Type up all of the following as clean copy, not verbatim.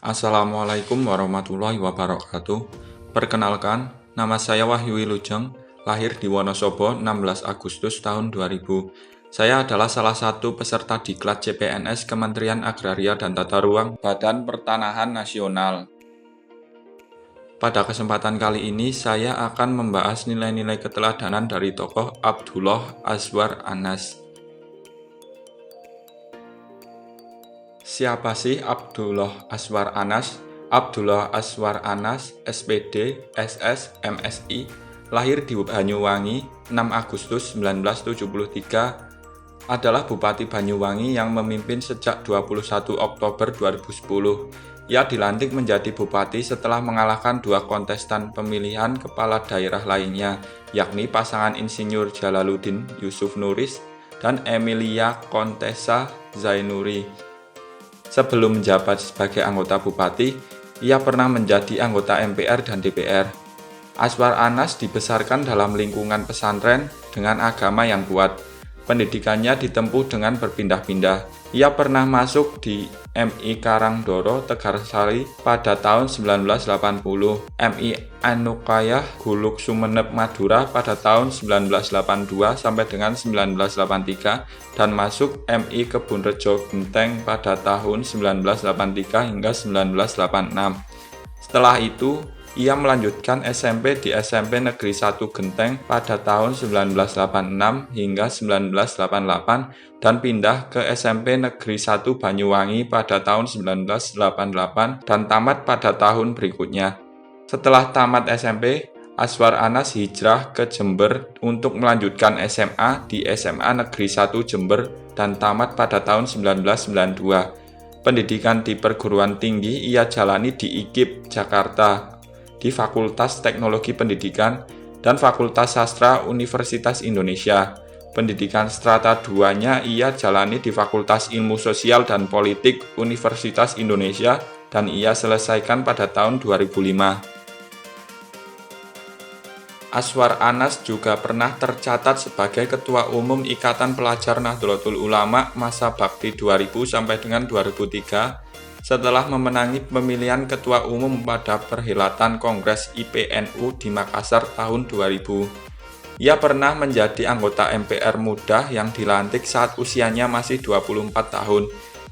Assalamualaikum warahmatullahi wabarakatuh. Perkenalkan, nama saya Wahyu Wilujeng, lahir di Wonosobo 16 Agustus tahun 2000. Saya adalah salah satu peserta diklat CPNS Kementerian Agraria dan Tata Ruang Badan Pertanahan Nasional. Pada kesempatan kali ini, saya akan membahas nilai-nilai keteladanan dari tokoh Abdullah Azwar Anas. Siapa sih Abdullah Azwar Anas? Abdullah Azwar Anas, SPD, SS, MSI, lahir di Banyuwangi 6 Agustus 1973, adalah Bupati Banyuwangi yang memimpin sejak 21 Oktober 2010. Ia dilantik menjadi bupati setelah mengalahkan dua kontestan pemilihan kepala daerah lainnya, yakni pasangan Insinyur Jalaluddin Yusuf Nuris dan Emilia Contessa Zainuri. Sebelum menjabat sebagai anggota bupati, ia pernah menjadi anggota MPR dan DPR. Azwar Anas dibesarkan dalam lingkungan pesantren dengan agama yang kuat. Pendidikannya ditempuh dengan berpindah-pindah. Ia pernah masuk di MI Karangdoro Tegarsari pada tahun 1980, MI Anukayah Guluk Sumeneb Madura pada tahun 1982 sampai dengan 1983, dan masuk MI Kebunrejo Genteng pada tahun 1983 hingga 1986. Setelah itu, ia melanjutkan SMP di SMP Negeri 1 Genteng pada tahun 1986 hingga 1988 dan pindah ke SMP Negeri 1 Banyuwangi pada tahun 1988 dan tamat pada tahun berikutnya. Setelah tamat SMP, Azwar Anas hijrah ke Jember untuk melanjutkan SMA di SMA Negeri 1 Jember dan tamat pada tahun 1992. Pendidikan di perguruan tinggi ia jalani di IKIP, Jakarta, di Fakultas Teknologi Pendidikan dan Fakultas Sastra Universitas Indonesia. Pendidikan strata 2-nya ia jalani di Fakultas Ilmu Sosial dan Politik Universitas Indonesia dan ia selesaikan pada tahun 2005. Azwar Anas juga pernah tercatat sebagai Ketua Umum Ikatan Pelajar Nahdlatul Ulama masa bakti 2000 sampai dengan 2003 setelah memenangi pemilihan Ketua Umum pada perhelatan Kongres IPNU di Makassar tahun 2000. Ia pernah menjadi anggota MPR muda yang dilantik saat usianya masih 24 tahun.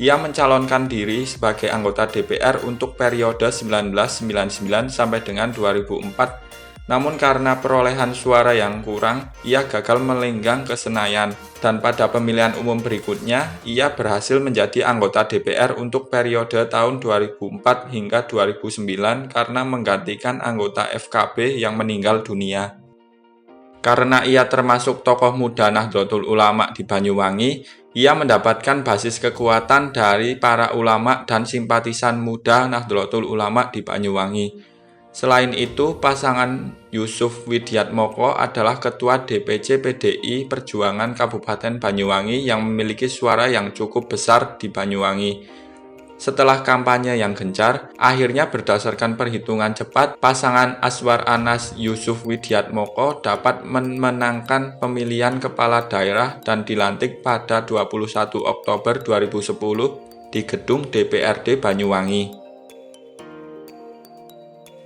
Ia mencalonkan diri sebagai anggota DPR untuk periode 1999 sampai dengan 2004. Namun karena perolehan suara yang kurang, ia gagal melenggang ke Senayan, dan pada pemilihan umum berikutnya, ia berhasil menjadi anggota DPR untuk periode tahun 2004 hingga 2009 karena menggantikan anggota FKB yang meninggal dunia. Karena ia termasuk tokoh muda Nahdlatul Ulama di Banyuwangi, ia mendapatkan basis kekuatan dari para ulama dan simpatisan muda Nahdlatul Ulama di Banyuwangi. Selain itu, pasangan Yusuf Widiatmoko adalah Ketua DPC PDI Perjuangan Kabupaten Banyuwangi yang memiliki suara yang cukup besar di Banyuwangi. Setelah kampanye yang gencar, akhirnya berdasarkan perhitungan cepat, pasangan Azwar Anas Yusuf Widiatmoko dapat memenangkan pemilihan kepala daerah dan dilantik pada 21 Oktober 2010 di gedung DPRD Banyuwangi.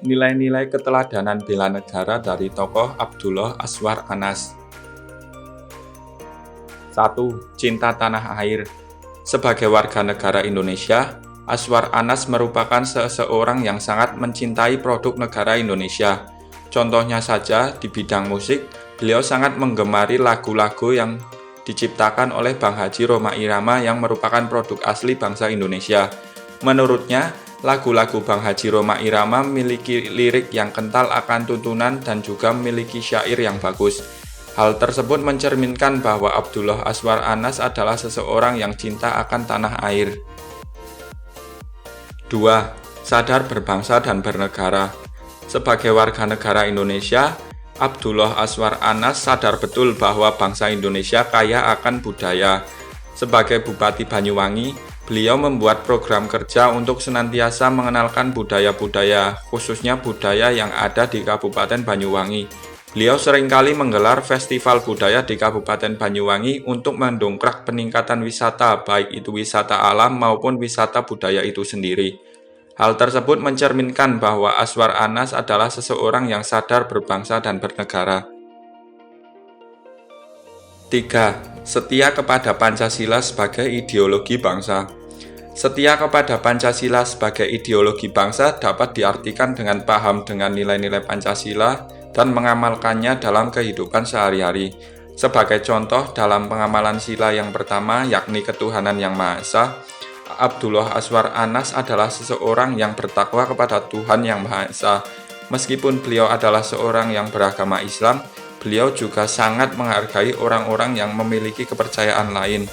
Nilai-nilai keteladanan bela negara dari tokoh Abdullah Azwar Anas. 1. Cinta tanah air. Sebagai warga negara Indonesia, Azwar Anas merupakan seseorang yang sangat mencintai produk negara Indonesia. Contohnya saja di bidang musik, beliau sangat menggemari lagu-lagu yang diciptakan oleh Bang Haji Rhoma Irama yang merupakan produk asli bangsa Indonesia. Menurutnya, lagu-lagu Bang Haji Rhoma Irama memiliki lirik yang kental akan tuntunan dan juga memiliki syair yang bagus. Hal tersebut mencerminkan bahwa Abdullah Azwar Anas adalah seseorang yang cinta akan tanah air. 2. Sadar berbangsa dan bernegara. Sebagai warga negara Indonesia, Abdullah Azwar Anas sadar betul bahwa bangsa Indonesia kaya akan budaya. Sebagai Bupati Banyuwangi, beliau membuat program kerja untuk senantiasa mengenalkan budaya-budaya, khususnya budaya yang ada di Kabupaten Banyuwangi. Beliau seringkali menggelar festival budaya di Kabupaten Banyuwangi untuk mendongkrak peningkatan wisata, baik itu wisata alam maupun wisata budaya itu sendiri. Hal tersebut mencerminkan bahwa Aswar Anas adalah seseorang yang sadar berbangsa dan bernegara. 3. Setia kepada Pancasila sebagai ideologi bangsa. Setia kepada Pancasila sebagai ideologi bangsa dapat diartikan dengan paham dengan nilai-nilai Pancasila dan mengamalkannya dalam kehidupan sehari-hari. Sebagai contoh, dalam pengamalan sila yang pertama, yakni ketuhanan yang Maha Esa, Abdullah Aswar Anas adalah seseorang yang bertakwa kepada Tuhan yang Maha Esa. Meskipun beliau adalah seorang yang beragama Islam, beliau juga sangat menghargai orang-orang yang memiliki kepercayaan lain.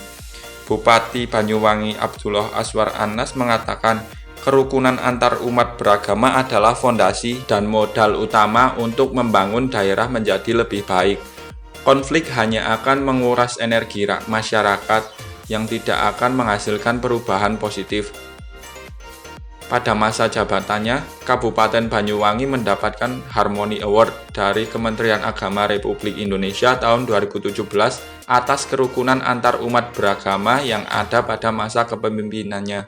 Bupati Banyuwangi Abdullah Aswar Anas mengatakan, kerukunan antar umat beragama adalah fondasi dan modal utama untuk membangun daerah menjadi lebih baik. Konflik hanya akan menguras energi masyarakat yang tidak akan menghasilkan perubahan positif. Pada masa jabatannya, Kabupaten Banyuwangi mendapatkan Harmony Award dari Kementerian Agama Republik Indonesia tahun 2017 atas kerukunan antar umat beragama yang ada pada masa kepemimpinannya.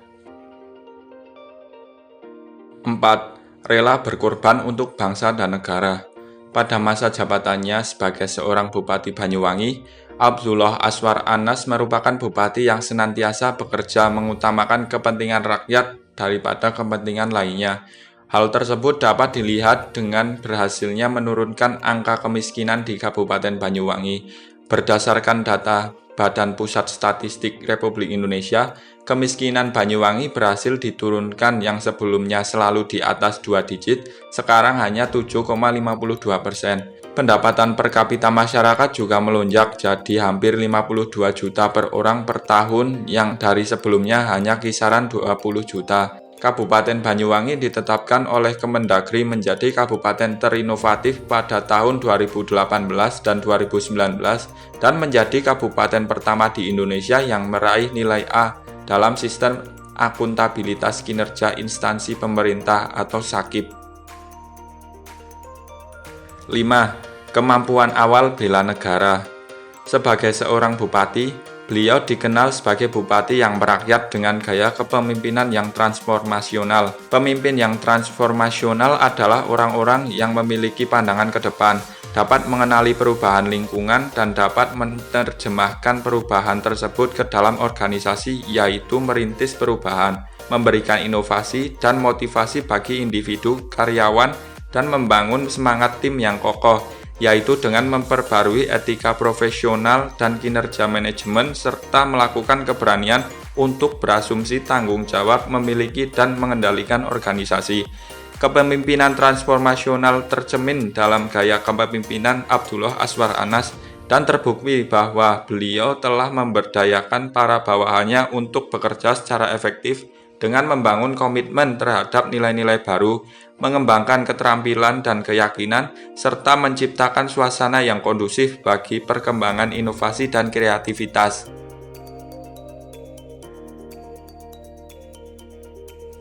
4. Rela berkorban untuk bangsa dan negara. Pada masa jabatannya sebagai seorang Bupati Banyuwangi, Abdullah Aswar Anas merupakan bupati yang senantiasa bekerja mengutamakan kepentingan rakyat daripada kepentingan lainnya. Hal tersebut dapat dilihat dengan berhasilnya menurunkan angka kemiskinan di Kabupaten Banyuwangi. Berdasarkan data Badan Pusat Statistik Republik Indonesia, kemiskinan Banyuwangi berhasil diturunkan yang sebelumnya selalu di atas 2 digit, sekarang hanya 7,52%. Pendapatan per kapita masyarakat juga melonjak jadi hampir 52 juta per orang per tahun yang dari sebelumnya hanya kisaran 20 juta. Kabupaten Banyuwangi ditetapkan oleh Kemendagri menjadi kabupaten terinovatif pada tahun 2018 dan 2019 dan menjadi kabupaten pertama di Indonesia yang meraih nilai A dalam sistem akuntabilitas kinerja instansi pemerintah atau SAKIP. 5. Kemampuan awal bela negara. Sebagai seorang bupati, beliau dikenal sebagai bupati yang merakyat dengan gaya kepemimpinan yang transformasional. Pemimpin yang transformasional adalah orang-orang yang memiliki pandangan ke depan, dapat mengenali perubahan lingkungan, dan dapat menerjemahkan perubahan tersebut ke dalam organisasi, yaitu merintis perubahan, memberikan inovasi dan motivasi bagi individu, karyawan, dan membangun semangat tim yang kokoh, yaitu dengan memperbarui etika profesional dan kinerja manajemen serta melakukan keberanian untuk berasumsi tanggung jawab memiliki dan mengendalikan organisasi. Kepemimpinan transformasional tercermin dalam gaya kepemimpinan Abdullah Aswar Anas dan terbukti bahwa beliau telah memberdayakan para bawahannya untuk bekerja secara efektif dengan membangun komitmen terhadap nilai-nilai baru, mengembangkan keterampilan dan keyakinan, serta menciptakan suasana yang kondusif bagi perkembangan inovasi dan kreativitas.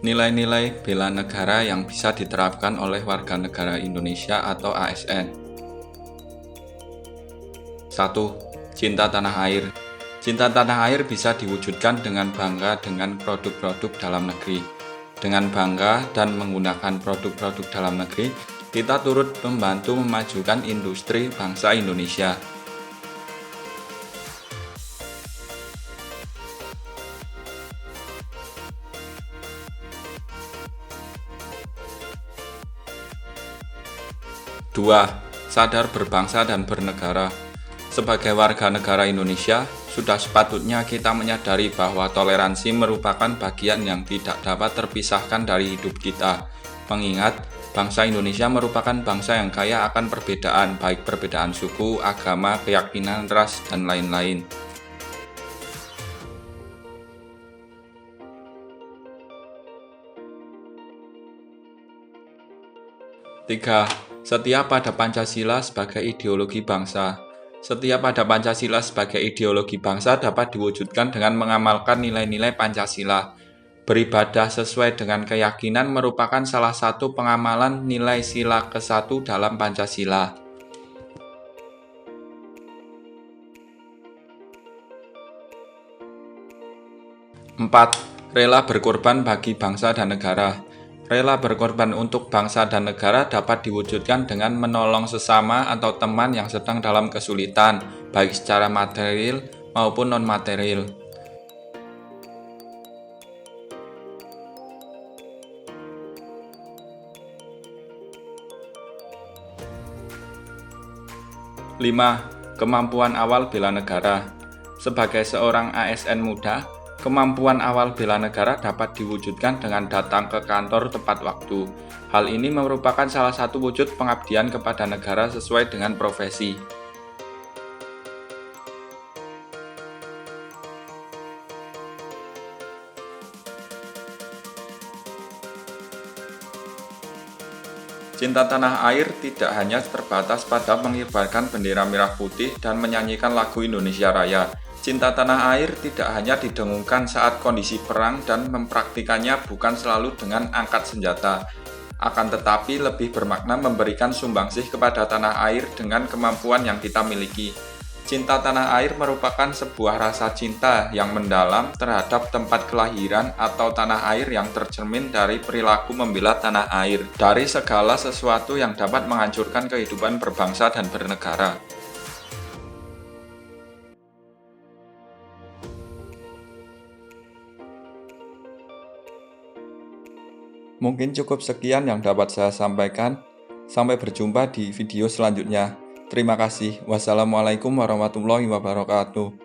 Nilai-nilai bela negara yang bisa diterapkan oleh warga negara Indonesia atau ASN. 1. Cinta tanah air. Cinta tanah air bisa diwujudkan dengan bangga dengan produk-produk dalam negeri. Dengan bangga dan menggunakan produk-produk dalam negeri, kita turut membantu memajukan industri bangsa Indonesia. Dua, sadar berbangsa dan bernegara. Sebagai warga negara Indonesia, sudah sepatutnya kita menyadari bahwa toleransi merupakan bagian yang tidak dapat terpisahkan dari hidup kita. Mengingat, bangsa Indonesia merupakan bangsa yang kaya akan perbedaan, baik perbedaan suku, agama, keyakinan, ras, dan lain-lain. Tiga, setia pada Pancasila sebagai ideologi bangsa. Setia pada Pancasila sebagai ideologi bangsa dapat diwujudkan dengan mengamalkan nilai-nilai Pancasila. Beribadah sesuai dengan keyakinan merupakan salah satu pengamalan nilai sila ke-1 dalam Pancasila. 4. Rela berkorban bagi bangsa dan negara. Rela berkorban untuk bangsa dan negara dapat diwujudkan dengan menolong sesama atau teman yang sedang dalam kesulitan, baik secara material maupun non-material. Lima, kemampuan awal bela negara. Sebagai seorang ASN muda, kemampuan awal bela negara dapat diwujudkan dengan datang ke kantor tepat waktu. Hal ini merupakan salah satu wujud pengabdian kepada negara sesuai dengan profesi. Cinta tanah air tidak hanya terbatas pada mengibarkan bendera merah putih dan menyanyikan lagu Indonesia Raya. Cinta tanah air tidak hanya didengungkan saat kondisi perang dan mempraktikannya bukan selalu dengan angkat senjata. Akan tetapi lebih bermakna memberikan sumbangsih kepada tanah air dengan kemampuan yang kita miliki. Cinta tanah air merupakan sebuah rasa cinta yang mendalam terhadap tempat kelahiran atau tanah air yang tercermin dari perilaku membela tanah air dari segala sesuatu yang dapat menghancurkan kehidupan berbangsa dan bernegara. Mungkin cukup sekian yang dapat saya sampaikan. Sampai berjumpa di video selanjutnya. Terima kasih. Wassalamualaikum warahmatullahi wabarakatuh.